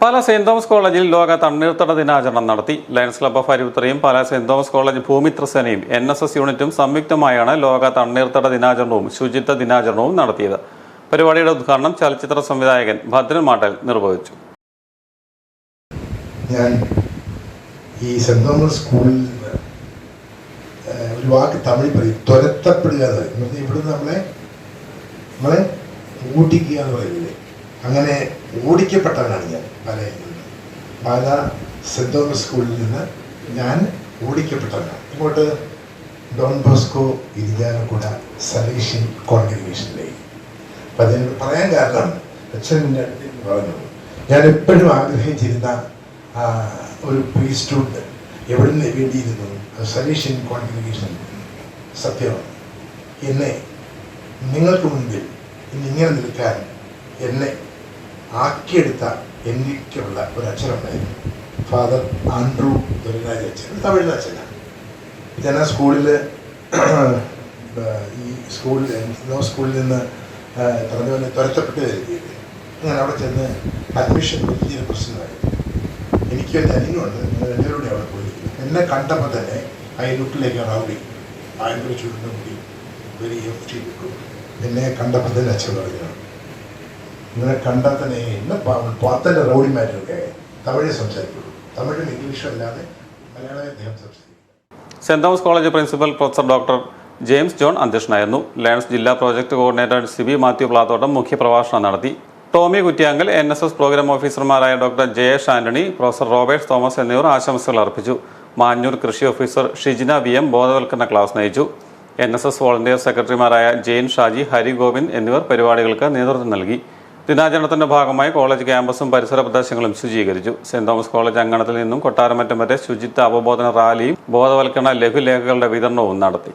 Pala Saint Thomas കോളേജിൽ ലോക തണ്ണീർത്തട ദിനാചരണം നടത്തി. ലയൺസ് ക്ലബ്ബ് ഓഫ് അരുവിത്തറയും പാലാ സെന്റ് തോമസ് കോളേജ് ഭൂമിത്രസേനയും NSS യൂണിറ്റും സംയുക്തമായാണ് ലോക തണ്ണീർത്തട ദിനാചരണവും ശുചിത്വ ദിനാചരണവും നടത്തിയത്. പരിപാടിയുടെ ഉദ്ഘാടനം ചലച്ചിത്ര സംവിധായകൻ ഭദ്രൻ മാട്ടൽ നിർവഹിച്ചു. ഞാൻ ഈ സെന്റ് തോമസ് സ്കൂളിൽ ഒരു വാക്ക് തമിഴ് പറയും, ത്വരത്തപ്പെടുക എന്ന് പറയും. ഇവിടുന്ന് നമ്മളെ ഓടിക്കുക എന്ന് പറയുന്നില്ലേ, അങ്ങനെ ഓടിക്കപ്പെട്ടവനാണ് ഞാൻ. പാലാ സെന്റ് തോമസ് സ്കൂളിൽ നിന്ന് ഞാൻ ഓടിക്കപ്പെട്ടവനാണ്. ഇങ്ങോട്ട് ഡോൺ ബോസ്കോ ഇരിഞ്ഞാലക്കുട സലേഷ്യൻ കോൺഗ്രിഗേഷനിലേക്ക്. അപ്പം അതിനോട് പറയാൻ കാരണം അച്ഛൻ പറഞ്ഞു, ഞാൻ എപ്പോഴും ആഗ്രഹിച്ചിരുന്ന ഒരു പ്രീസ്റ്റ്ഹുഡ് എവിടെ നിന്ന് വേണ്ടിയിരുന്നു, സലേഷ്യൻ കോൺഗ്രിഗേഷൻ. സത്യമാണ്, എന്നെ നിങ്ങൾക്ക് മുൻപിൽ ഇന്നിങ്ങനെ നിൽക്കാൻ എന്നെ ആക്കിയെടുത്ത എനിക്കുള്ള ഒരു അച്ഛനുണ്ടായിരുന്നു. ഫാദർ ആൻഡ്രൂ ദൊരരാജ് അച്ഛൻ, തമിഴിലെ അച്ഛനാണ്. ഞാൻ ആ സ്കൂളിൽ സ്കൂളിൽ നിന്ന് പറഞ്ഞ പോലെ തുരത്തപ്പെട്ട് കരുതിയിട്ട് ഞാൻ അവിടെ ചെന്ന് അഡ്മിഷൻ വലിയൊരു പ്രശ്നമായിരുന്നു. എനിക്ക് ഒരു അനിയനുണ്ട്, രണ്ടുപേരുടെ അവിടെ പോയിരിക്കുന്നു. എന്നെ കണ്ടപ്പോൾ തന്നെ അയൽക്കൂട്ടിലേക്ക് റൗഡി ഭയങ്കര ചുരുണ്ട മുടി വെരി എഫ്റ്റി കിട്ടും. എന്നെ കണ്ടപ്പോൾ തന്നെ അച്ഛൻ പറഞ്ഞു, ഇങ്ങനെ കണ്ടാൽ തന്നെ ഇന്ന് പുറത്തൻ്റെ റൗഡിമാരൊക്കെ തമിഴ് സംസാരിക്കുള്ളൂ, തമിഴും ഇംഗ്ലീഷും അല്ലാതെ മലയാളം അദ്ദേഹം സംസാരിക്കും. Saint Thomas college principal professor doctor James John അധ്യക്ഷനായിരുന്നു. ലയൺസ് ജില്ലാ project coordinator Sibi Mathew Plathottam മുഖ്യപ്രഭാഷണം നടത്തി. ടോമി കുറ്റിയാങ്കൽ, NSS പ്രോഗ്രാം ഓഫീസർമാരായ doctor Jayesh Antony, professor Robert Thomas എന്നിവർ ആശംസകൾ അർപ്പിച്ചു. മാഞ്ഞൂർ കൃഷി ഓഫീസർ ഷിജിന VM ബോധവൽക്കരണ ക്ലാസ് നയിച്ചു. NSS വോളണ്ടിയർ സെക്രട്ടറിമാരായ ജെയിൻ ഷാജി, ഹരി ഗോവിന്ദ് എന്നിവർ പരിപാടികൾക്ക് നേതൃത്വം നൽകി. ദിനാചരണത്തിന്റെ ഭാഗമായി കോളേജ് ക്യാമ്പസും പരിസര പ്രദേശങ്ങളും ശുചീകരിച്ചു. സെന്റ് തോമസ് കോളേജ് അങ്കണത്തിൽ നിന്നും കൊട്ടാരമറ്റം വരെ ശുചിത്വ അവബോധന റാലിയും ബോധവൽക്കരണ ലഘുലേഖകളുടെ വിതരണവും നടത്തി.